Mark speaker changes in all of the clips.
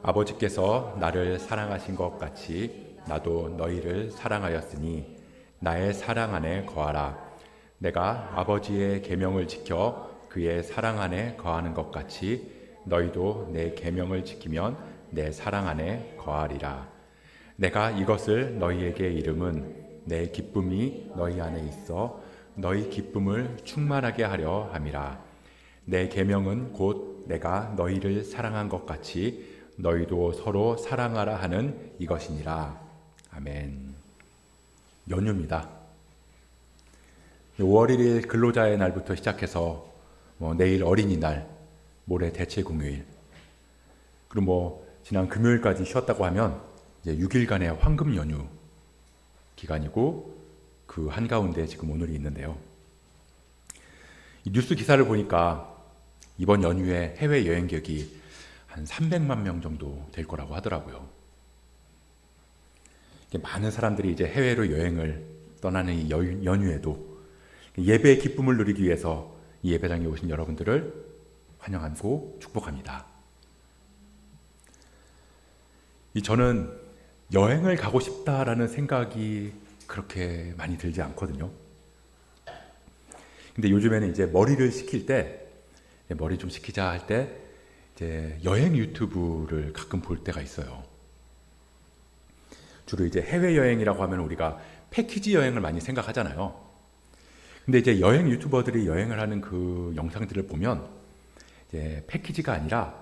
Speaker 1: 아버지께서 나를 사랑하신 것 같이 나도 너희를 사랑하였으니 나의 사랑 안에 거하라. 내가 아버지의 계명을 지켜 그의 사랑 안에 거하는 것 같이 너희도 내 계명을 지키면 내 사랑 안에 거하리라. 내가 이것을 너희에게 이름은 내 기쁨이 너희 안에 있어 너희 기쁨을 충만하게 하려 함이라. 내 계명은 곧 내가 너희를 사랑한 것 같이 너희도 서로 사랑하라 하는 이것이니라. 아멘. 연휴입니다. 5월 1일 근로자의 날부터 시작해서 내일 어린이날, 모레 대체공휴일, 그리고 지난 금요일까지 쉬었다고 하면 이제 6일간의 황금 연휴 기간이고, 그 한가운데 지금 오늘이 있는데요. 이 뉴스 기사를 보니까 이번 연휴에 해외 여행객이 한 300만 명 정도 될 거라고 하더라고요. 많은 사람들이 이제 해외로 여행을 떠나는 이 연휴에도 예배의 기쁨을 누리기 위해서 이 예배장에 오신 여러분들을 환영하고 축복합니다. 저는 여행을 가고 싶다라는 생각이 그렇게 많이 들지 않거든요. 근데 요즘에는 이제 머리를 식힐 때, 머리 좀 식히자 할 때 이제 여행 유튜브를 가끔 볼 때가 있어요. 주로 이제 해외 여행이라고 하면 우리가 패키지 여행을 많이 생각하잖아요. 근데 이제 여행 유튜버들이 여행을 하는 그 영상들을 보면 이제 패키지가 아니라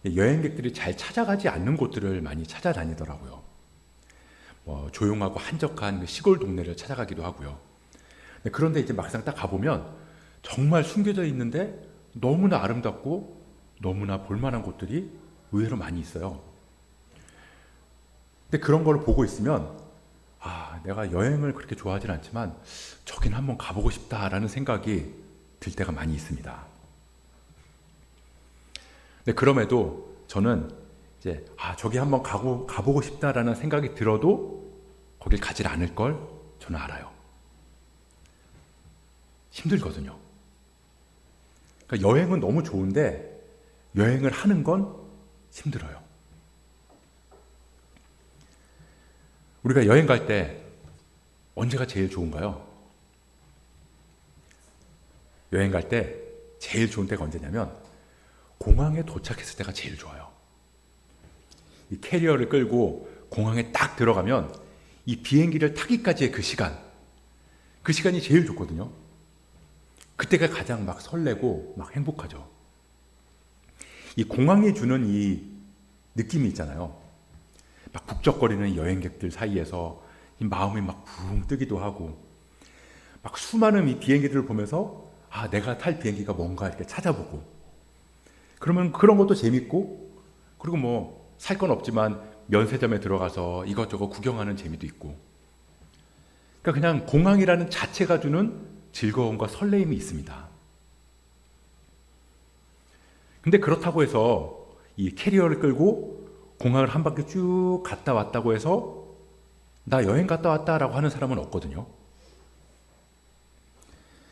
Speaker 1: 여행객들이 잘 찾아가지 않는 곳들을 많이 찾아다니더라고요. 조용하고 한적한 시골 동네를 찾아가기도 하고요. 그런데 이제 막상 딱 가보면 정말 숨겨져 있는데 너무나 아름답고 너무나 볼만한 곳들이 의외로 많이 있어요. 근데 그런 걸 보고 있으면 내가 여행을 그렇게 좋아하진 않지만 저긴 한번 가보고 싶다라는 생각이 들 때가 많이 있습니다. 근데 그럼에도 저는 이제 저기 한번 가보고 싶다라는 생각이 들어도 거길 가질 않을 걸 저는 알아요. 힘들거든요. 그러니까 여행은 너무 좋은데 여행을 하는 건 힘들어요. 우리가 여행 갈 때 언제가 제일 좋은가요? 여행 갈 때 제일 좋은 때가 언제냐면 공항에 도착했을 때가 제일 좋아요. 이 캐리어를 끌고 공항에 딱 들어가면 이 비행기를 타기까지의 그 시간이 제일 좋거든요. 그때가 가장 막 설레고 막 행복하죠. 이 공항이 주는 이 느낌이 있잖아요. 막 북적거리는 여행객들 사이에서 이 마음이 막 붕 뜨기도 하고, 막 수많은 이 비행기들을 보면서 내가 탈 비행기가 뭔가 이렇게 찾아보고, 그러면 그런 것도 재밌고, 그리고 살 건 없지만 면세점에 들어가서 이것저것 구경하는 재미도 있고, 그러니까 그냥 공항이라는 자체가 주는 즐거움과 설레임이 있습니다. 근데 그렇다고 해서 이 캐리어를 끌고 공항을 한 바퀴 쭉 갔다 왔다고 해서 나 여행 갔다 왔다라고 하는 사람은 없거든요.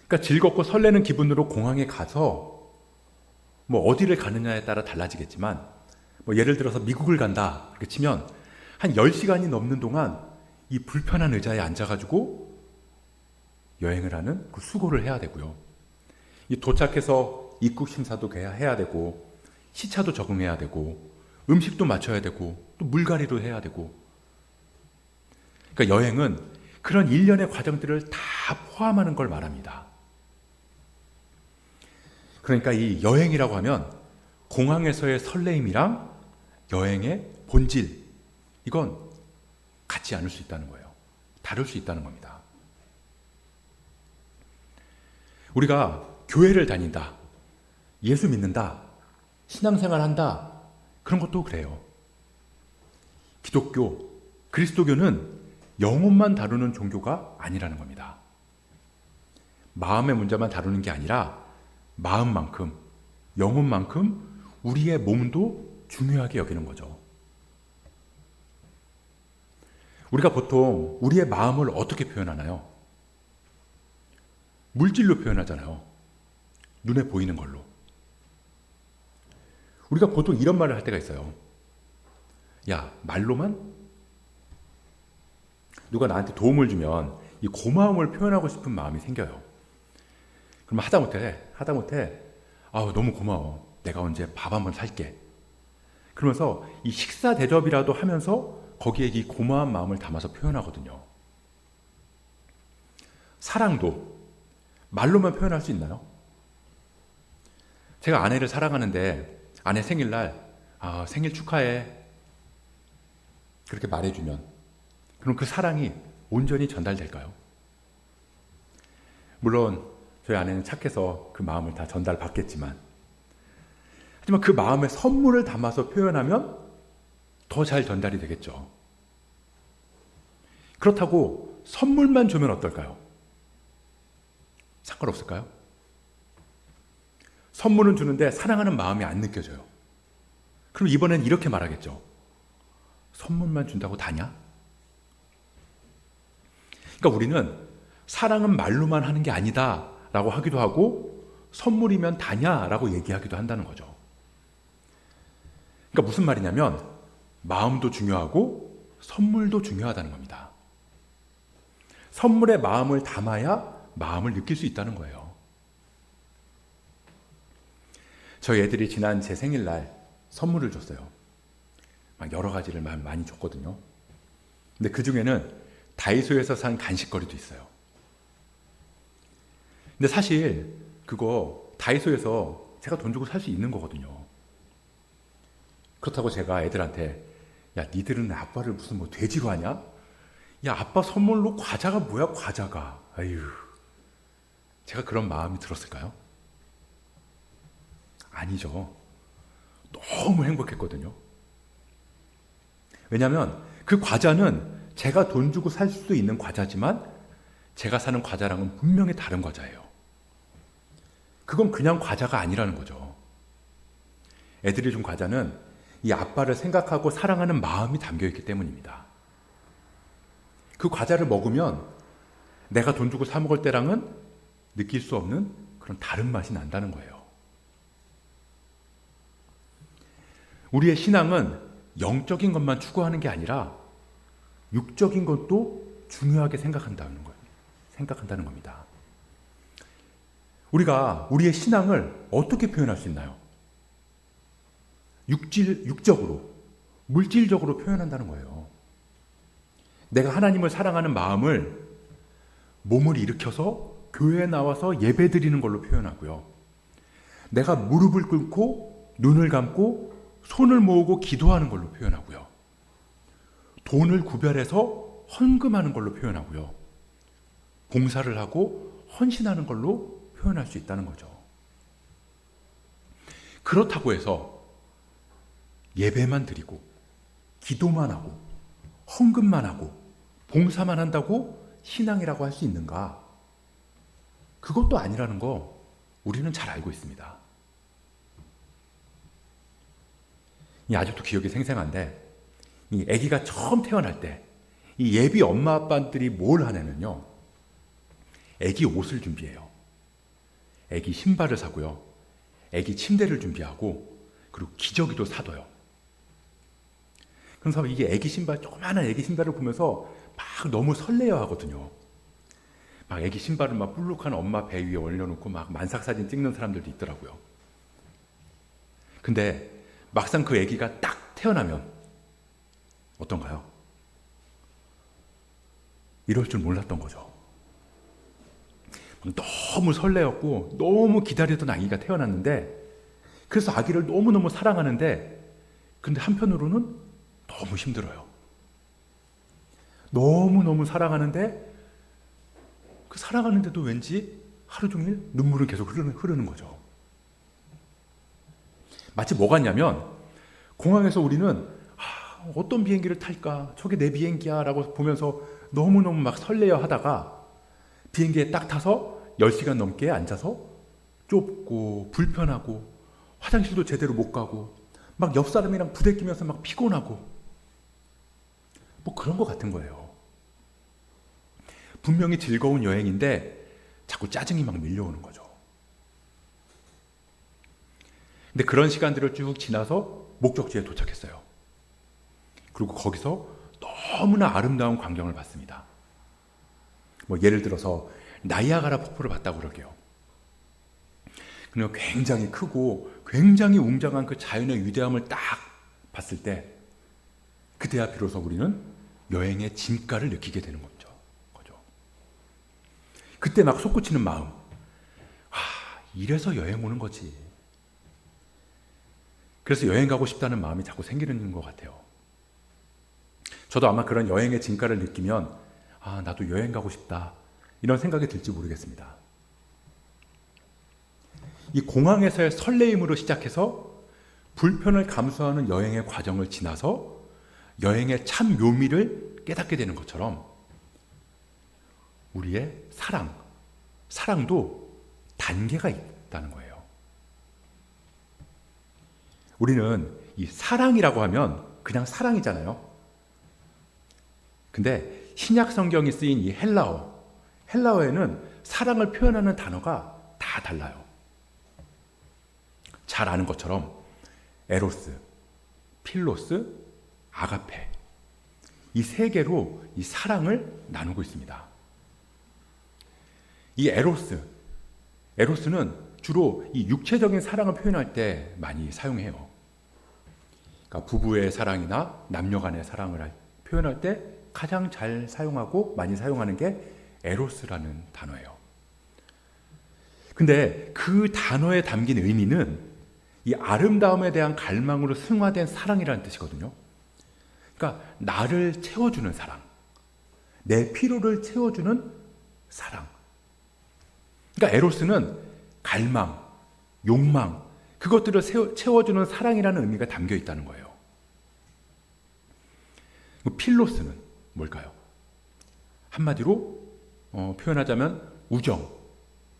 Speaker 1: 그러니까 즐겁고 설레는 기분으로 공항에 가서 어디를 가느냐에 따라 달라지겠지만, 예를 들어서 미국을 간다 이렇게 치면 한 10시간이 넘는 동안 이 불편한 의자에 앉아가지고 여행을 하는 그 수고를 해야 되고요. 이 도착해서 입국 심사도 해야 되고, 시차도 적응해야 되고, 음식도 맞춰야 되고, 또 물갈이도 해야 되고. 그러니까 여행은 그런 일련의 과정들을 다 포함하는 걸 말합니다. 그러니까 이 여행이라고 하면 공항에서의 설레임이랑 여행의 본질, 이건 같지 않을 수 있다는 거예요. 다를 수 있다는 겁니다. 우리가 교회를 다닌다, 예수 믿는다, 신앙생활 한다, 그런 것도 그래요. 기독교, 그리스도교는 영혼만 다루는 종교가 아니라는 겁니다. 마음의 문제만 다루는 게 아니라 마음만큼, 영혼만큼 우리의 몸도 중요하게 여기는 거죠. 우리가 보통 우리의 마음을 어떻게 표현하나요? 물질로 표현하잖아요. 눈에 보이는 걸로. 우리가 보통 이런 말을 할 때가 있어요. 야, 말로만? 누가 나한테 도움을 주면 이 고마움을 표현하고 싶은 마음이 생겨요. 그럼 하다못해 아우 너무 고마워. 내가 언제 밥 한번 살게. 그러면서 이 식사 대접이라도 하면서 거기에 이 고마운 마음을 담아서 표현하거든요. 사랑도 말로만 표현할 수 있나요? 제가 아내를 사랑하는데 아내 생일날 생일 축하해 그렇게 말해주면 그럼 그 사랑이 온전히 전달될까요? 물론 저희 아내는 착해서 그 마음을 다 전달받겠지만 하지만 그 마음에 선물을 담아서 표현하면 더 잘 전달이 되겠죠. 그렇다고 선물만 주면 어떨까요? 상관없을까요? 선물은 주는데 사랑하는 마음이 안 느껴져요. 그럼 이번엔 이렇게 말하겠죠. 선물만 준다고 다냐? 그러니까 우리는 사랑은 말로만 하는 게 아니다 라고 하기도 하고 선물이면 다냐라고 얘기하기도 한다는 거죠. 그러니까 무슨 말이냐면 마음도 중요하고 선물도 중요하다는 겁니다. 선물에 마음을 담아야 마음을 느낄 수 있다는 거예요. 저희 애들이 지난 제 생일날 선물을 줬어요. 막 여러 가지를 많이 줬거든요. 근데 그 중에는 다이소에서 산 간식거리도 있어요. 근데 사실 그거 다이소에서 제가 돈 주고 살 수 있는 거거든요. 그렇다고 제가 애들한테 야 니들은 아빠를 무슨 뭐 돼지로 하냐? 야 아빠 선물로 과자가 뭐야 과자가. 아유 제가 그런 마음이 들었을까요? 아니죠. 너무 행복했거든요. 왜냐하면 그 과자는 제가 돈 주고 살 수 있는 과자지만 제가 사는 과자랑은 분명히 다른 과자예요. 그건 그냥 과자가 아니라는 거죠. 애들이 준 과자는 이 아빠를 생각하고 사랑하는 마음이 담겨있기 때문입니다. 그 과자를 먹으면 내가 돈 주고 사 먹을 때랑은 느낄 수 없는 그런 다른 맛이 난다는 거예요. 우리의 신앙은 영적인 것만 추구하는 게 아니라 육적인 것도 중요하게 생각한다는 겁니다. 우리가 우리의 신앙을 어떻게 표현할 수 있나요? 육적으로, 물질적으로 표현한다는 거예요. 내가 하나님을 사랑하는 마음을 몸을 일으켜서 교회에 나와서 예배 드리는 걸로 표현하고요. 내가 무릎을 꿇고 눈을 감고 손을 모으고 기도하는 걸로 표현하고요. 돈을 구별해서 헌금하는 걸로 표현하고요. 봉사를 하고 헌신하는 걸로 표현할 수 있다는 거죠. 그렇다고 해서 예배만 드리고 기도만 하고 헌금만 하고 봉사만 한다고 신앙이라고 할 수 있는가? 그것도 아니라는 거 우리는 잘 알고 있습니다. 아직도 기억이 생생한데 이 아기가 처음 태어날 때 이 예비 엄마 아빠들이 뭘 하냐면요. 아기 옷을 준비해요. 아기 신발을 사고요. 아기 침대를 준비하고 그리고 기저귀도 사둬요. 그래서 이게 아기 신발, 조그마한 아기 신발을 보면서 막 너무 설레어 하거든요. 막 아기 신발을 막 볼록한 엄마 배 위에 올려놓고 막 만삭사진 찍는 사람들도 있더라고요. 근데 막상 그 아기가 딱 태어나면 어떤가요? 이럴 줄 몰랐던 거죠. 너무 설레었고 너무 기다리던 아기가 태어났는데 그래서 아기를 너무너무 사랑하는데 근데 한편으로는 너무 힘들어요. 너무너무 사랑하는데 그 사랑하는데도 왠지 하루 종일 눈물은 계속 흐르는 거죠. 마치 뭐 같냐면 공항에서 우리는 어떤 비행기를 탈까? 저게 내 비행기야 라고 보면서 너무너무 막 설레어 하다가 비행기에 딱 타서 10시간 넘게 앉아서 좁고 불편하고 화장실도 제대로 못 가고 막 옆 사람이랑 부대끼면서 막 피곤하고 뭐 그런 것 같은 거예요. 분명히 즐거운 여행인데 자꾸 짜증이 막 밀려오는 거죠. 근데 그런 시간들을 쭉 지나서 목적지에 도착했어요. 그리고 거기서 너무나 아름다운 광경을 봤습니다. 뭐 예를 들어서 나이아가라 폭포를 봤다고 그러게요. 그냥 굉장히 크고 굉장히 웅장한 그 자연의 위대함을 딱 봤을 때 그때야 비로소 우리는 여행의 진가를 느끼게 되는 거죠. 그때 막 솟구치는 마음, 이래서 여행 오는 거지. 그래서 여행 가고 싶다는 마음이 자꾸 생기는 것 같아요. 저도 아마 그런 여행의 진가를 느끼면 나도 여행 가고 싶다 이런 생각이 들지 모르겠습니다. 이 공항에서의 설레임으로 시작해서 불편을 감수하는 여행의 과정을 지나서 여행의 참 묘미를 깨닫게 되는 것처럼 우리의 사랑도 단계가 있다는 거예요. 우리는 이 사랑이라고 하면 그냥 사랑이잖아요. 근데 신약 성경이 쓰인 이 헬라어에는 사랑을 표현하는 단어가 다 달라요. 잘 아는 것처럼 에로스, 필로스, 아가페 이 세 개로 이 사랑을 나누고 있습니다. 이 에로스는 주로 이 육체적인 사랑을 표현할 때 많이 사용해요. 그러니까 부부의 사랑이나 남녀 간의 사랑을 표현할 때 가장 잘 사용하고 많이 사용하는 게 에로스라는 단어예요. 근데 그 단어에 담긴 의미는 이 아름다움에 대한 갈망으로 승화된 사랑이라는 뜻이거든요. 그러니까 나를 채워주는 사랑, 내 필요를 채워주는 사랑. 그러니까 에로스는 갈망, 욕망, 그것들을 채워주는 사랑이라는 의미가 담겨 있다는 거예요. 필로스는 뭘까요? 한마디로 표현하자면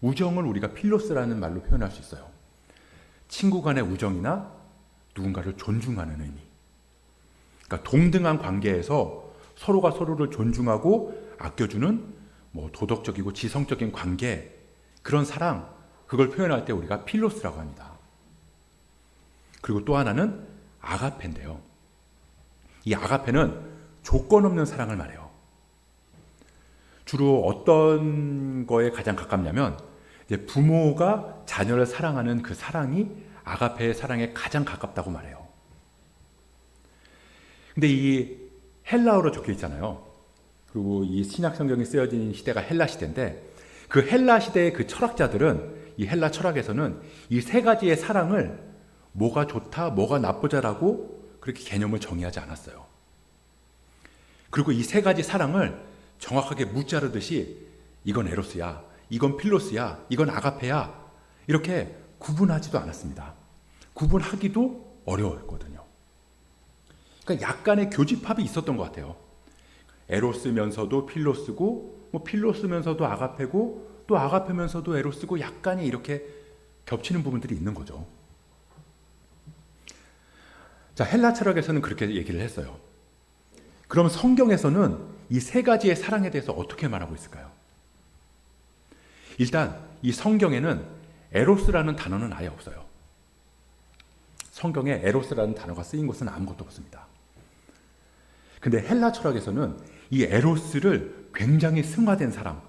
Speaker 1: 우정을 우리가 필로스라는 말로 표현할 수 있어요. 친구 간의 우정이나 누군가를 존중하는 의미. 그러니까 동등한 관계에서 서로가 서로를 존중하고 아껴주는 도덕적이고 지성적인 관계, 그런 사랑, 그걸 표현할 때 우리가 필로스라고 합니다. 그리고 또 하나는 아가페인데요. 이 아가페는 조건 없는 사랑을 말해요. 주로 어떤 거에 가장 가깝냐면 이제 부모가 자녀를 사랑하는 그 사랑이 아가페의 사랑에 가장 가깝다고 말해요. 근데 이 헬라어로 적혀 있잖아요. 그리고 이 신약 성경이 쓰여진 시대가 헬라 시대인데 그 헬라 시대의 그 철학자들은 이 헬라 철학에서는 이 세 가지의 사랑을 뭐가 좋다, 뭐가 나쁘다라고 그렇게 개념을 정의하지 않았어요. 그리고 이 세 가지 사랑을 정확하게 무자르듯이 이건 에로스야, 이건 필로스야, 이건 아가페야 이렇게 구분하지도 않았습니다. 구분하기도 어려웠거든요. 그러니까 약간의 교집합이 있었던 것 같아요. 에로스면서도 필로스고 필로스면서도 아가페고 또 아가페면서도 에로스고 약간의 이렇게 겹치는 부분들이 있는 거죠. 자, 헬라 철학에서는 그렇게 얘기를 했어요. 그럼 성경에서는 이 세 가지의 사랑에 대해서 어떻게 말하고 있을까요? 일단 이 성경에는 에로스라는 단어는 아예 없어요. 성경에 에로스라는 단어가 쓰인 곳은 아무것도 없습니다. 근데 헬라 철학에서는 이 에로스를 굉장히 승화된 사랑,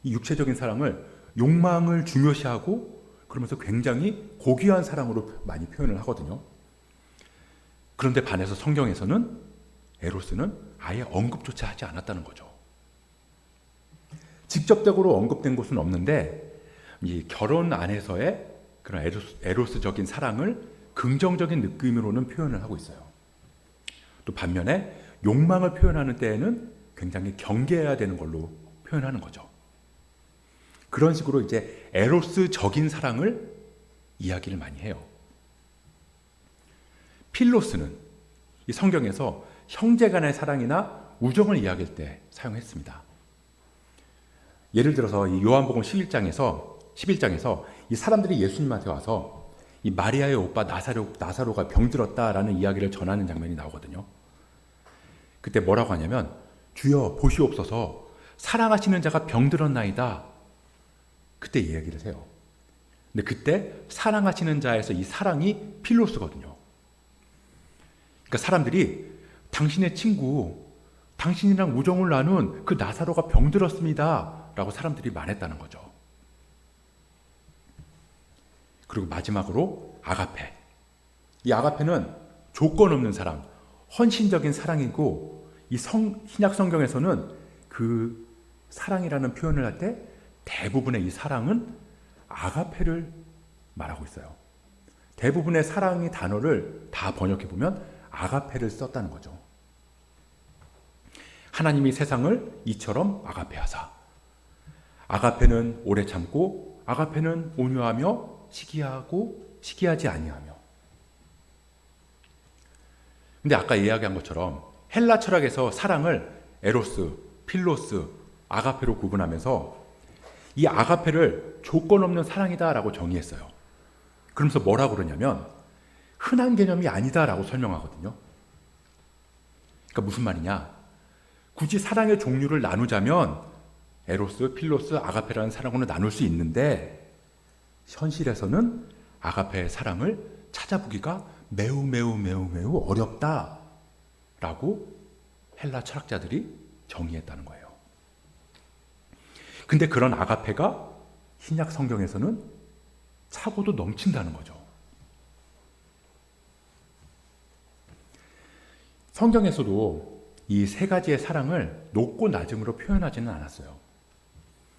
Speaker 1: 이 육체적인 사랑을 욕망을 중요시하고 그러면서 굉장히 고귀한 사랑으로 많이 표현을 하거든요. 그런데 반해서 성경에서는 에로스는 아예 언급조차 하지 않았다는 거죠. 직접적으로 언급된 곳은 없는데 이 결혼 안에서의 그런 에로스적인 사랑을 긍정적인 느낌으로는 표현을 하고 있어요. 또 반면에 욕망을 표현하는 때에는 굉장히 경계해야 되는 걸로 표현하는 거죠. 그런 식으로 이제 에로스적인 사랑을 이야기를 많이 해요. 필로스는 이 성경에서 형제 간의 사랑이나 우정을 이야기할 때 사용했습니다. 예를 들어서 이 요한복음 11장에서 이 사람들이 예수님한테 와서 이 마리아의 오빠 나사로가 병들었다라는 이야기를 전하는 장면이 나오거든요. 그때 뭐라고 하냐면 주여 보시옵소서 사랑하시는 자가 병들었나이다. 그때 이야기를 해요. 근데 그때 사랑하시는 자에서 이 사랑이 필로스거든요. 그러니까 사람들이 당신의 친구, 당신이랑 우정을 나눈 그 나사로가 병들었습니다 라고 사람들이 말했다는 거죠. 그리고 마지막으로 아가페. 이 아가페는 조건 없는 사랑, 헌신적인 사랑이고, 이 신약 성경에서는 그 사랑이라는 표현을 할 때 대부분의 이 사랑은 아가페를 말하고 있어요. 대부분의 사랑의 단어를 다 번역해 보면 아가페를 썼다는 거죠. 하나님이 세상을 이처럼 아가페하사. 아가페는 오래 참고, 아가페는 온유하며 시기하고 시기하지 아니하며. 근데 아까 이야기한 것처럼 헬라 철학에서 사랑을 에로스, 필로스, 아가페로 구분하면서 이 아가페를 조건 없는 사랑이다라고 정의했어요. 그러면서 뭐라고 그러냐면 흔한 개념이 아니다라고 설명하거든요. 그러니까 무슨 말이냐? 굳이 사랑의 종류를 나누자면 에로스, 필로스, 아가페라는 사랑으로 나눌 수 있는데 현실에서는 아가페의 사랑을 찾아보기가 매우 어렵다라고 헬라 철학자들이 정의했다는 거예요. 근데 그런 아가페가 신약 성경에서는 차고도 넘친다는 거죠. 성경에서도 이 세 가지의 사랑을 높고 낮음으로 표현하지는 않았어요.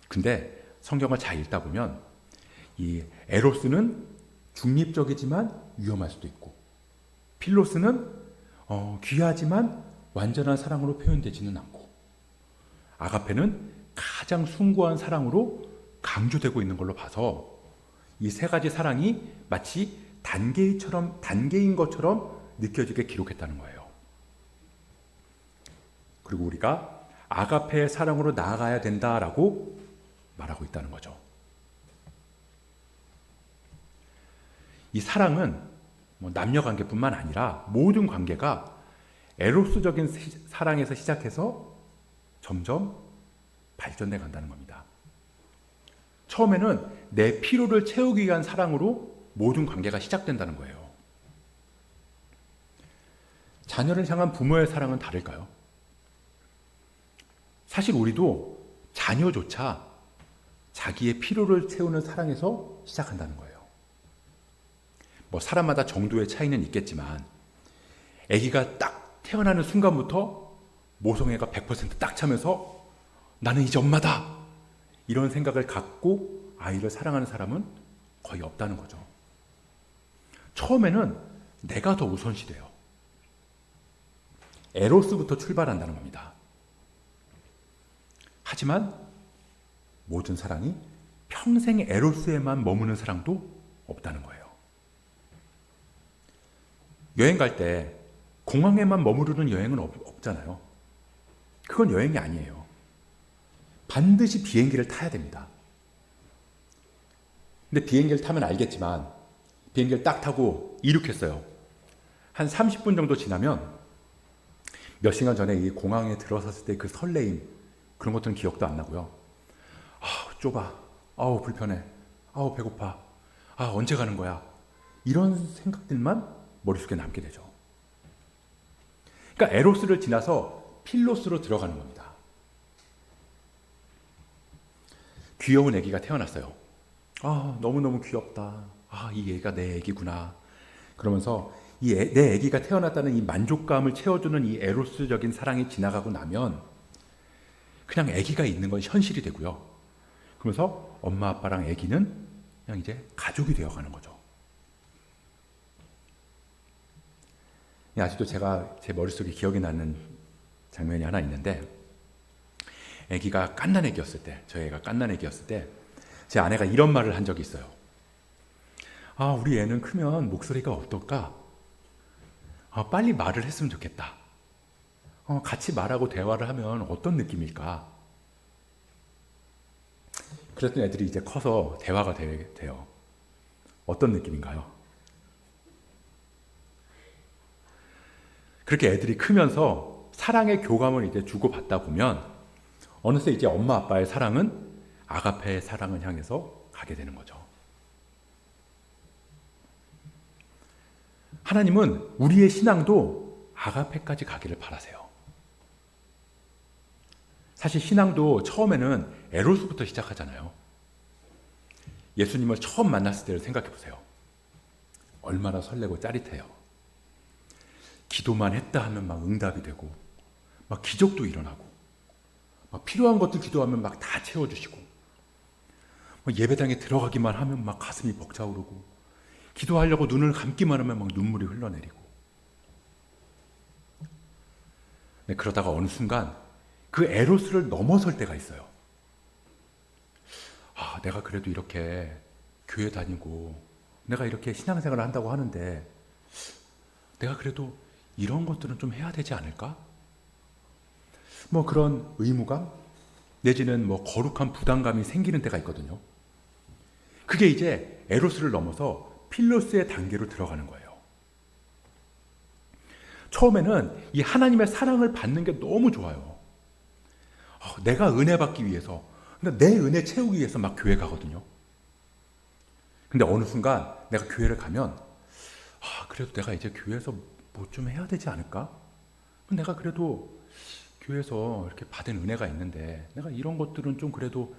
Speaker 1: 근데 성경을 잘 읽다 보면 이 에로스는 중립적이지만 위험할 수도 있고, 필로스는 귀하지만 완전한 사랑으로 표현되지는 않고, 아가페는 가장 숭고한 사랑으로 강조되고 있는 걸로 봐서 이 세 가지 사랑이 마치 단계인 것처럼 느껴지게 기록했다는 거예요. 그리고 우리가 아가페의 사랑으로 나아가야 된다라고 말하고 있다는 거죠. 이 사랑은 남녀 관계뿐만 아니라 모든 관계가 에로스적인 사랑에서 시작해서 점점 발전해 간다는 겁니다. 처음에는 내 필요를 채우기 위한 사랑으로 모든 관계가 시작된다는 거예요. 자녀를 향한 부모의 사랑은 다를까요? 사실 우리도 자녀조차 자기의 필요를 채우는 사랑에서 시작한다는 거예요. 사람마다 정도의 차이는 있겠지만 아기가 딱 태어나는 순간부터 모성애가 100% 딱 차면서 나는 이제 엄마다! 이런 생각을 갖고 아이를 사랑하는 사람은 거의 없다는 거죠. 처음에는 내가 더 우선시돼요. 에로스부터 출발한다는 겁니다. 하지만 모든 사랑이 평생 에로스에만 머무는 사랑도 없다는 거예요. 여행 갈 때 공항에만 머무르는 여행은 없잖아요. 그건 여행이 아니에요. 반드시 비행기를 타야 됩니다. 근데 비행기를 타면 알겠지만 비행기를 딱 타고 이륙했어요. 한 30분 정도 지나면 몇 시간 전에 이 공항에 들어섰을 때 그 설레임, 그런 것들은 기억도 안 나고요. 좁아. 불편해. 배고파. 언제 가는 거야? 이런 생각들만 머릿속에 남게 되죠. 그러니까 에로스를 지나서 필로스로 들어가는 겁니다. 귀여운 아기가 태어났어요. 너무너무 귀엽다. 이 애가 내 애기구나. 그러면서 내 아기가 태어났다는 이 만족감을 채워주는 이 에로스적인 사랑이 지나가고 나면 그냥 아기가 있는 건 현실이 되고요. 그러면서 엄마 아빠랑 아기는 그냥 이제 가족이 되어가는 거죠. 아직도 제가 제 머릿속에 기억이 나는 장면이 하나 있는데, 아기가 갓난 아기였을 때, 저희 애가 갓난 아기였을 때 제 아내가 이런 말을 한 적이 있어요. 우리 애는 크면 목소리가 어떨까? 빨리 말을 했으면 좋겠다. 같이 말하고 대화를 하면 어떤 느낌일까? 그랬더니 애들이 이제 커서 대화가 돼요. 어떤 느낌인가요? 그렇게 애들이 크면서 사랑의 교감을 이제 주고받다 보면 어느새 이제 엄마 아빠의 사랑은 아가페의 사랑을 향해서 가게 되는 거죠. 하나님은 우리의 신앙도 아가페까지 가기를 바라세요. 사실 신앙도 처음에는 에로스부터 시작하잖아요. 예수님을 처음 만났을 때를 생각해 보세요. 얼마나 설레고 짜릿해요. 기도만 했다 하면 막 응답이 되고, 막 기적도 일어나고, 막 필요한 것들 기도하면 막 다 채워주시고, 예배당에 들어가기만 하면 막 가슴이 벅차오르고, 기도하려고 눈을 감기만 하면 막 눈물이 흘러내리고. 네, 그러다가 어느 순간 그 에로스를 넘어설 때가 있어요. 아, 내가 그래도 이렇게 교회 다니고 내가 이렇게 신앙생활을 한다고 하는데 내가 그래도 이런 것들은 좀 해야 되지 않을까? 뭐 그런 의무감 내지는 뭐 거룩한 부담감이 생기는 때가 있거든요. 그게 이제 에로스를 넘어서 필로스의 단계로 들어가는 거예요. 처음에는 이 하나님의 사랑을 받는 게 너무 좋아요. 내가 은혜 받기 위해서, 그러니까 내 은혜 채우기 위해서 막 교회 가거든요. 근데 어느 순간 내가 교회를 가면 그래도 내가 이제 교회에서 뭐 좀 해야 되지 않을까? 내가 그래도 교회에서 이렇게 받은 은혜가 있는데 내가 이런 것들은 좀 그래도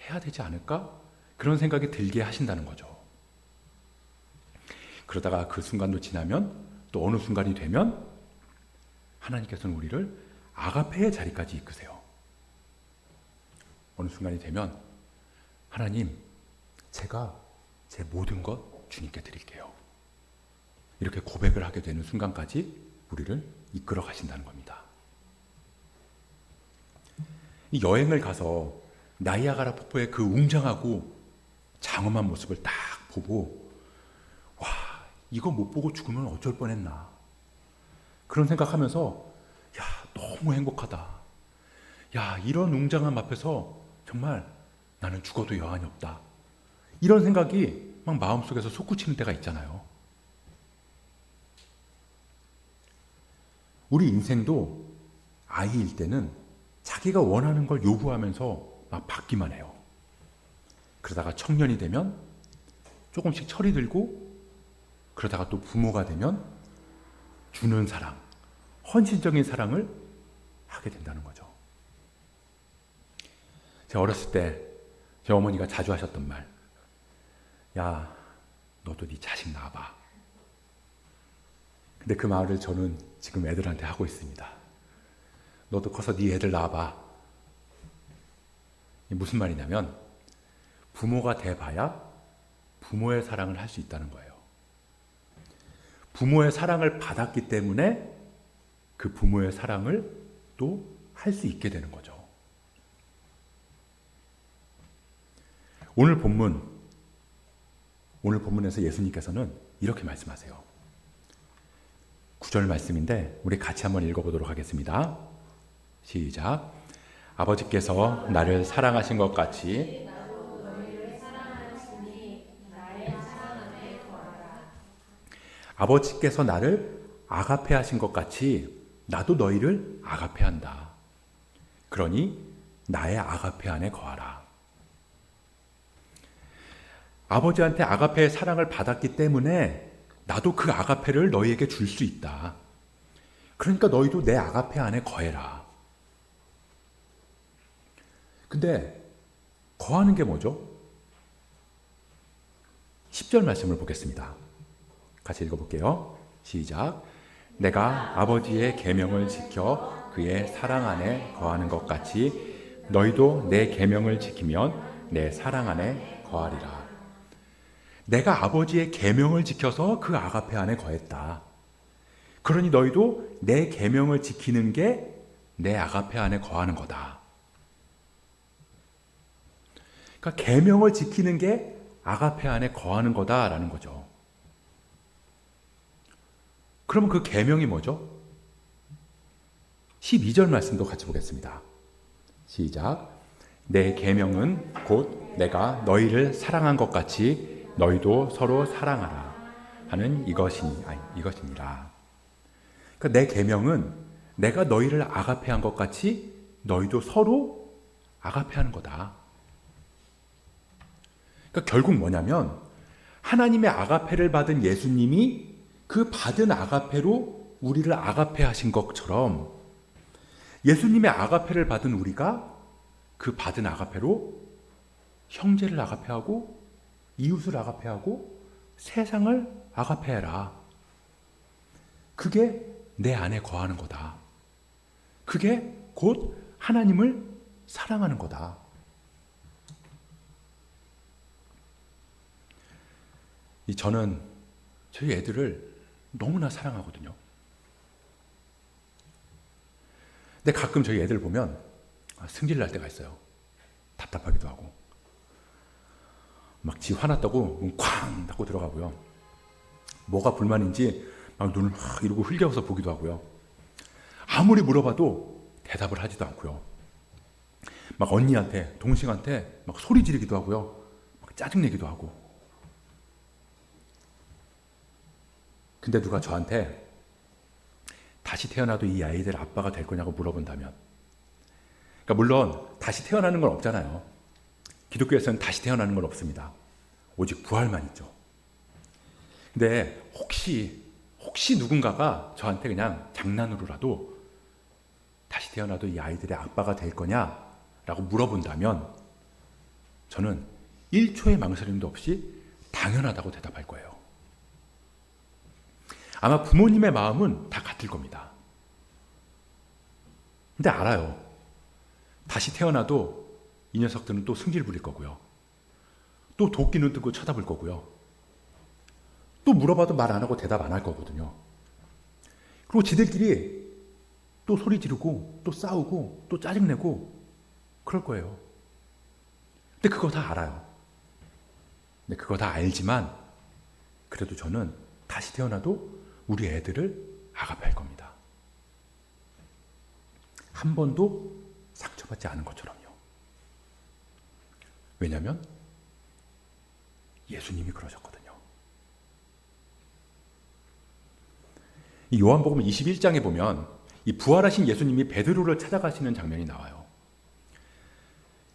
Speaker 1: 해야 되지 않을까? 그런 생각이 들게 하신다는 거죠. 그러다가 그 순간도 지나면 또 어느 순간이 되면 하나님께서는 우리를 아가페의 자리까지 이끄세요. 어느 순간이 되면 하나님, 제가 제 모든 것 주님께 드릴게요. 이렇게 고백을 하게 되는 순간까지 우리를 이끌어 가신다는 겁니다. 이 여행을 가서 나이아가라 폭포의 그 웅장하고 장엄한 모습을 딱 보고 와, 이거 못 보고 죽으면 어쩔 뻔했나 그런 생각하면서 야, 너무 행복하다. 야, 이런 웅장함 앞에서 정말 나는 죽어도 여한이 없다. 이런 생각이 막 마음속에서 솟구치는 때가 있잖아요. 우리 인생도 아이일 때는 자기가 원하는 걸 요구하면서 막 받기만 해요. 그러다가 청년이 되면 조금씩 철이 들고, 그러다가 또 부모가 되면 주는 사랑, 헌신적인 사랑을 하게 된다는 거죠. 제가 어렸을 때 제 어머니가 자주 하셨던 말, 야, 너도 네 자식 낳아봐. 근데 그 말을 저는 지금 애들한테 하고 있습니다. 너도 커서 네 애들 낳아봐. 이게 무슨 말이냐면 부모가 돼봐야 부모의 사랑을 할 수 있다는 거예요. 부모의 사랑을 받았기 때문에 그 부모의 사랑을 또 할 수 있게 되는 거죠. 오늘 본문에서 예수님께서는 이렇게 말씀하세요. 9절 말씀인데 우리 같이 한번 읽어보도록 하겠습니다. 시작. 아버지께서 나를 사랑하신 것 같이 아버지께서 나를 아가페하신 것 같이 나도 너희를 아가페한다. 그러니 나의 아가페 안에 거하라. 아버지한테 아가페의 사랑을 받았기 때문에 나도 그 아가페를 너희에게 줄 수 있다. 그러니까 너희도 내 아가페 안에 거해라. 근데 거하는 게 뭐죠? 10절 말씀을 보겠습니다. 같이 읽어볼게요. 시작. 내가 아버지의 계명을 지켜 그의 사랑 안에 거하는 것 같이 너희도 내 계명을 지키면 내 사랑 안에 거하리라. 내가 아버지의 계명을 지켜서 그 아가페 안에 거했다. 그러니 너희도 내 계명을 지키는 게 내 아가페 안에 거하는 거다. 그러니까 계명을 지키는 게 아가페 안에 거하는 거다라는 거죠. 그러면 그 계명이 뭐죠? 12절 말씀도 같이 보겠습니다. 시작. 내 계명은 곧 내가 너희를 사랑한 것 같이 너희도 서로 사랑하라 하는 이것이니라. 그러니까 내 계명은 내가 너희를 아가페한 것 같이 너희도 서로 아가페하는 거다. 그러니까 결국 뭐냐면 하나님의 아가페를 받은 예수님이 그 받은 아가페로 우리를 아가페 하신 것처럼 예수님의 아가페를 받은 우리가 그 받은 아가페로 형제를 아가페하고 이웃을 아가페하고 세상을 아가페해라. 그게 내 안에 거하는 거다. 그게 곧 하나님을 사랑하는 거다. 저는 저희 애들을 너무나 사랑하거든요. 근데 가끔 저희 애들 보면 승질 날 때가 있어요. 답답하기도 하고. 막 지 화났다고 문 쾅 닫고 들어가고요. 뭐가 불만인지 막 눈을 이러고 흘겨서 보기도 하고요. 아무리 물어봐도 대답을 하지도 않고요. 막 언니한테, 동생한테 막 소리 지르기도 하고요. 막 짜증내기도 하고. 근데 누가 저한테 다시 태어나도 이 아이들 아빠가 될 거냐고 물어본다면, 그러니까 물론 다시 태어나는 건 없잖아요. 기독교에서는 다시 태어나는 건 없습니다. 오직 부활만 있죠. 근데 혹시 누군가가 저한테 그냥 장난으로라도 다시 태어나도 이 아이들의 아빠가 될 거냐라고 물어본다면 저는 1초의 망설임도 없이 당연하다고 대답할 거예요. 아마 부모님의 마음은 다 같을 겁니다. 근데 알아요. 다시 태어나도 이 녀석들은 또 승질 부릴 거고요. 또 도끼는 뜨고 쳐다볼 거고요. 또 물어봐도 말 안 하고 대답 안 할 거거든요. 그리고 지들끼리 또 소리 지르고 또 싸우고 또 짜증내고 그럴 거예요. 근데 그거 다 알아요. 근데 그거 다 알지만 그래도 저는 다시 태어나도 우리 애들을 아가페할 겁니다. 한 번도 상처받지 않은 것처럼요. 왜냐하면 예수님이 그러셨거든요. 이 요한복음 21장에 보면 이 부활하신 예수님이 베드로를 찾아가시는 장면이 나와요.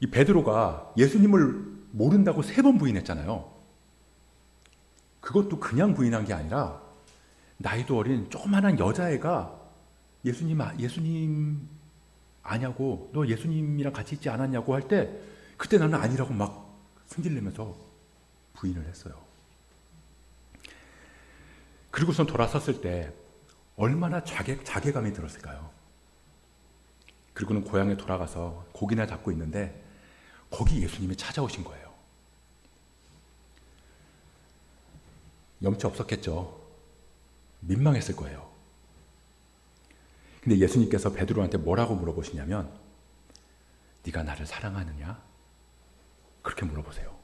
Speaker 1: 이 베드로가 예수님을 모른다고 3번 부인했잖아요. 그것도 그냥 부인한 게 아니라 나이도 어린 조그만한 여자애가 예수님 아냐고, 너 예수님이랑 같이 있지 않았냐고 할 때 그때 나는 아니라고 막 승질내면서 부인을 했어요. 그리고선 돌아섰을 때 얼마나 자괴감이 들었을까요? 그리고는 고향에 돌아가서 고기나 잡고 있는데 거기 예수님이 찾아오신 거예요. 염치 없었겠죠. 민망했을 거예요. 근데 예수님께서 베드로한테 뭐라고 물어보시냐면 네가 나를 사랑하느냐? 그렇게 물어보세요.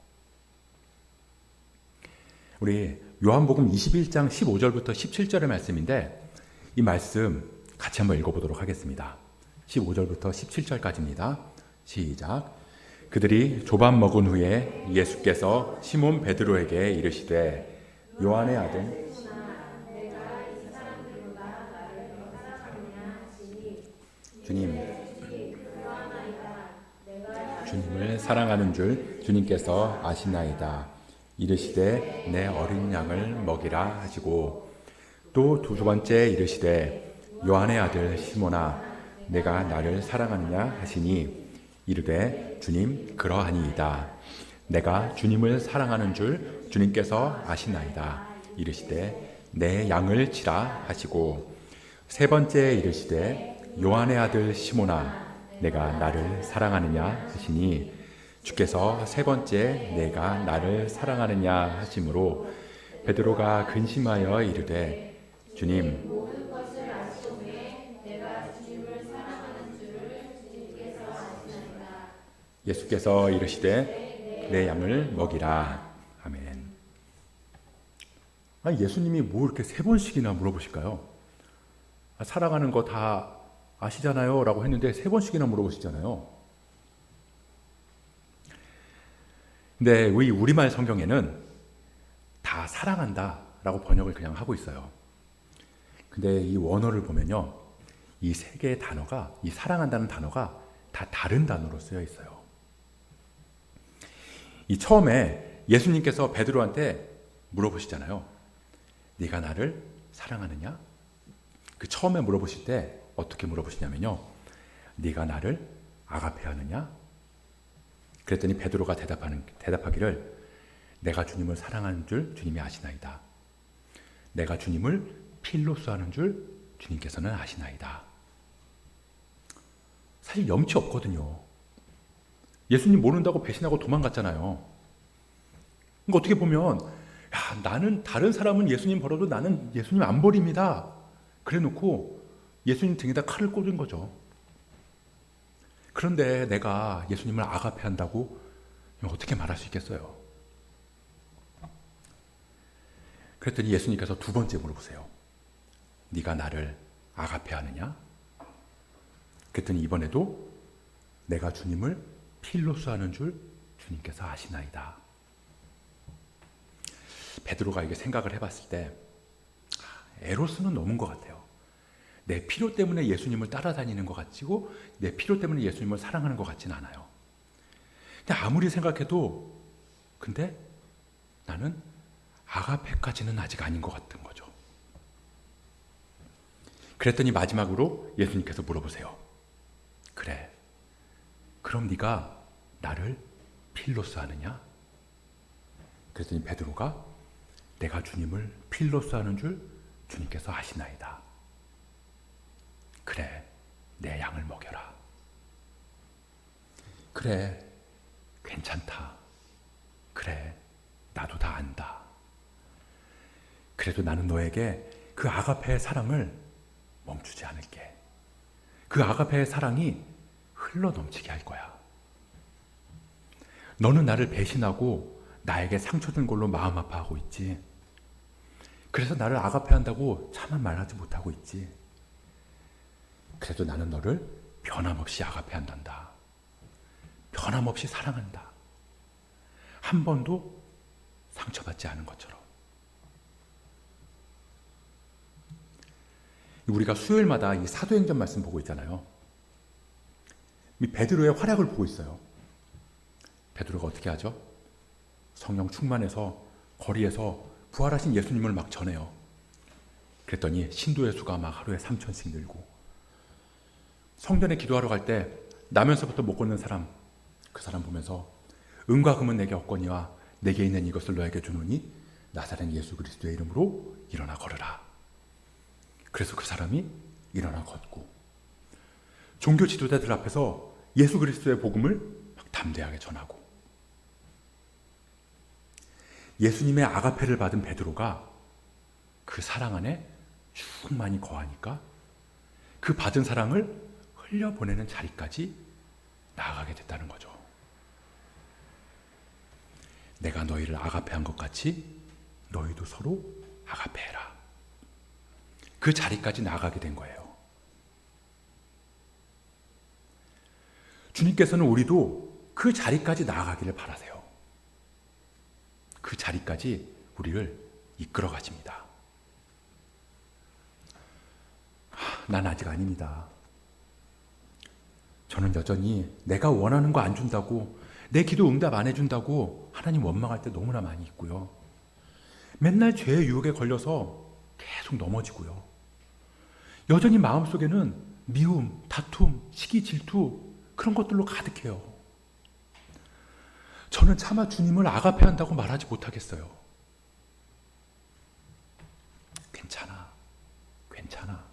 Speaker 1: 우리 요한복음 21장 15절부터 17절의 말씀인데 이 말씀 같이 한번 읽어보도록 하겠습니다. 15절부터 17절까지입니다. 시작. 그들이 조밥 먹은 후에 예수께서 시몬 베드로에게 이르시되 요한의 아들 주님을 사랑하는 줄 주님께서 아시나이다. 이르시되 내 어린 양을 먹이라 하시고 또 두 번째 이르시되 요한의 아들 시몬아 내가 나를 사랑하느냐 하시니 이르되 주님 그러하니이다. 내가 주님을 사랑하는 줄 주님께서 아시나이다. 이르시되 내 양을 치라 하시고 세 번째 이르시되 요한의 아들 시몬아 내가 나를 사랑하느냐 하시니 주께서 세 번째 내가 나를 사랑하느냐 하심으로 베드로가 근심하여 이르되 주님 예수께서 이르시되 내 양을 먹이라. 아멘. 아니, 예수님이 뭐 이렇게 3번씩이나 물어보실까요? 사랑하는 거 다 아시잖아요 라고 했는데 3번씩이나 물어보시잖아요. 근데 우리말 성경에는 다 사랑한다 라고 번역을 그냥 하고 있어요. 근데 이 원어를 보면요, 이 3개의 단어가, 이 사랑한다는 단어가 다 다른 단어로 쓰여 있어요. 이 처음에 예수님께서 베드로한테 물어보시잖아요. 네가 나를 사랑하느냐? 그 처음에 물어보실 때 어떻게 물어보시냐면요. 네가 나를 아가페하느냐? 그랬더니 베드로가 대답하기를 내가 주님을 사랑하는 줄 주님이 아시나이다. 내가 주님을 필로소하는 줄 주님께서는 아시나이다. 사실 염치 없거든요. 예수님 모른다고 배신하고 도망갔잖아요. 그러니까 어떻게 보면 나는 다른 사람은 예수님 버려도 나는 예수님 안 버립니다. 그래놓고 예수님 등에다 칼을 꽂은 거죠. 그런데 내가 예수님을 아가페한다고 어떻게 말할 수 있겠어요? 그랬더니 예수님께서 두 번째 물어보세요. 네가 나를 아가페하느냐? 그랬더니 이번에도 내가 주님을 필로소하는 줄 주님께서 아시나이다. 베드로가 이게 생각을 해봤을 때 에로스는 넘은 것 같아요. 내 필요 때문에 예수님을 따라다니는 것 같지고 내 필요 때문에 예수님을 사랑하는 것 같지는 않아요. 근데 아무리 생각해도 근데 나는 아가페까지는 아직 아닌 것 같은 거죠. 그랬더니 마지막으로 예수님께서 물어보세요. 그래, 그럼 네가 나를 필로소하느냐? 그랬더니 베드로가 내가 주님을 필로소하는 줄 주님께서 아시나이다. 그래, 내 양을 먹여라. 그래, 괜찮다. 그래, 나도 다 안다. 그래도 나는 너에게 그 아가페의 사랑을 멈추지 않을게. 그 아가페의 사랑이 흘러 넘치게 할 거야. 너는 나를 배신하고 나에게 상처 준 걸로 마음 아파하고 있지. 그래서 나를 아가페한다고 차마 말하지 못하고 있지. 그래도 나는 너를 변함없이 아가페한단다. 변함없이 사랑한다. 한 번도 상처받지 않은 것처럼. 우리가 수요일마다 이 사도행전 말씀 보고 있잖아요. 이 베드로의 활약을 보고 있어요. 베드로가 어떻게 하죠? 성령 충만해서 거리에서 부활하신 예수님을 막 전해요. 그랬더니 신도의 수가 막 하루에 3,000씩 늘고, 성전에 기도하러 갈 때 나면서부터 못 걷는 사람, 그 사람 보면서 은과 금은 내게 없거니와 내게 있는 이것을 너에게 주노니 나사렛 예수 그리스도의 이름으로 일어나 걸으라. 그래서 그 사람이 일어나 걷고, 종교 지도자들 앞에서 예수 그리스도의 복음을 막 담대하게 전하고, 예수님의 아가페를 받은 베드로가 그 사랑 안에 충만히 거하니까 그 받은 사랑을 흘려보내는 자리까지 나아가게 됐다는 거죠. 내가 너희를 아가페한 것 같이 너희도 서로 아가페해라. 그 자리까지 나아가게 된 거예요. 주님께서는 우리도 그 자리까지 나아가기를 바라세요. 그 자리까지 우리를 이끌어 가십니다. 난 아직 아닙니다. 저는 여전히 내가 원하는 거 안 준다고, 내 기도 응답 안 해준다고 하나님 원망할 때 너무나 많이 있고요. 맨날 죄의 유혹에 걸려서 계속 넘어지고요. 여전히 마음속에는 미움, 다툼, 시기, 질투 그런 것들로 가득해요. 저는 차마 주님을 아가페한다고 말하지 못하겠어요. 괜찮아. 괜찮아.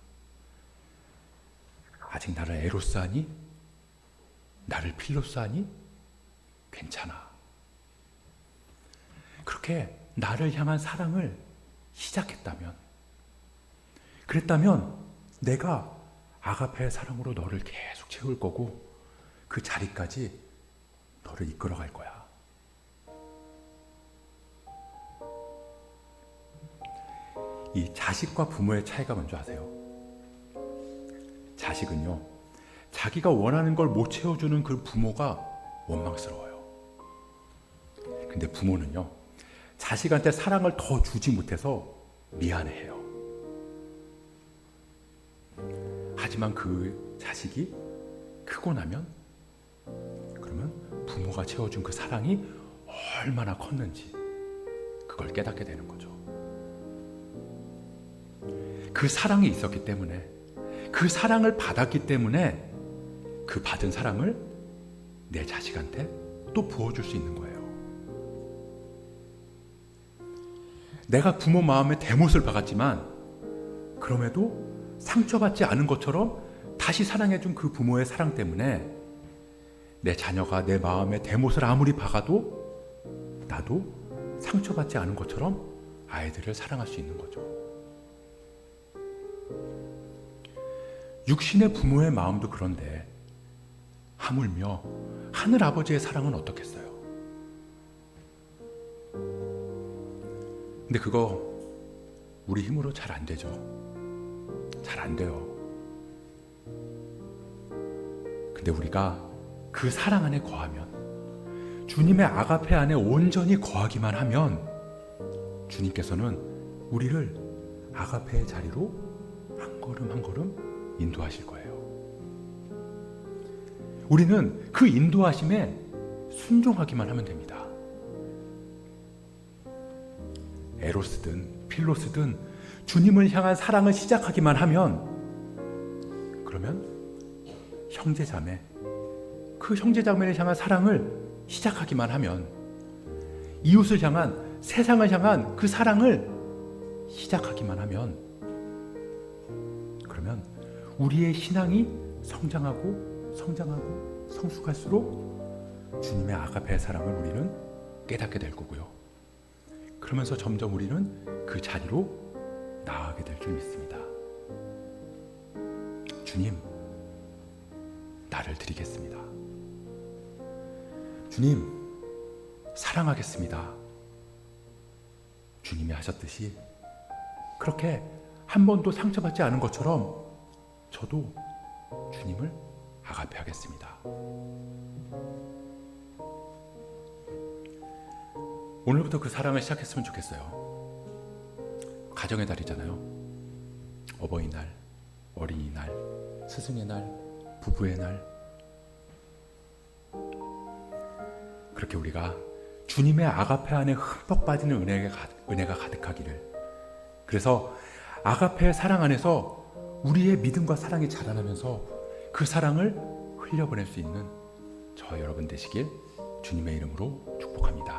Speaker 1: 아직 나를 에로스하니? 나를 필로스하니? 괜찮아. 그렇게 나를 향한 사랑을 시작했다면, 그랬다면 내가 아가페의 사랑으로 너를 계속 채울 거고 그 자리까지 너를 이끌어갈 거야. 이 자식과 부모의 차이가 뭔지 아세요? 자식은요, 자기가 원하는 걸 못 채워주는 그 부모가 원망스러워요. 근데 부모는요, 자식한테 사랑을 더 주지 못해서 미안해해요. 하지만 그 자식이 크고 나면, 그러면 부모가 채워준 그 사랑이 얼마나 컸는지 그걸 깨닫게 되는 거죠. 그 사랑이 있었기 때문에, 그 사랑을 받았기 때문에 그 받은 사랑을 내 자식한테 또 부어줄 수 있는 거예요. 내가 부모 마음에 대못을 박았지만 그럼에도 상처받지 않은 것처럼 다시 사랑해준 그 부모의 사랑 때문에 내 자녀가 내 마음에 대못을 아무리 박아도 나도 상처받지 않은 것처럼 아이들을 사랑할 수 있는 거죠. 육신의 부모의 마음도 그런데 하물며 하늘 아버지의 사랑은 어떻겠어요? 근데 그거 우리 힘으로 잘 안 되죠. 잘 안 돼요. 근데 우리가 그 사랑 안에 거하면, 주님의 아가페 안에 온전히 거하기만 하면 주님께서는 우리를 아가페의 자리로 한 걸음 한 걸음 인도하실 거예요. 우리는 그 인도하심에 순종하기만 하면 됩니다. 에로스든 필로스든 주님을 향한 사랑을 시작하기만 하면, 그러면 형제자매, 그 형제자매를 향한 사랑을 시작하기만 하면, 이웃을 향한, 세상을 향한 그 사랑을 시작하기만 하면, 그러면 우리의 신앙이 성장하고 성숙할수록 주님의 아가페의 사랑을 우리는 깨닫게 될 거고요. 그러면서 점점 우리는 그 자리로 나아가게 될 줄 믿습니다. 주님, 나를 드리겠습니다. 주님, 사랑하겠습니다. 주님이 하셨듯이 그렇게 한 번도 상처받지 않은 것처럼 저도 주님을 아가페 하겠습니다. 오늘부터 그 사랑을 시작했으면 좋겠어요. 가정의 달이잖아요. 어버이날, 어린이날, 스승의 날, 부부의 날. 그렇게 우리가 주님의 아가페 안에 흠뻑 빠지는 은혜가 가득하기를, 그래서 아가페의 사랑 안에서 우리의 믿음과 사랑이 자라나면서 그 사랑을 흘려보낼 수 있는 저 여러분 되시길 주님의 이름으로 축복합니다.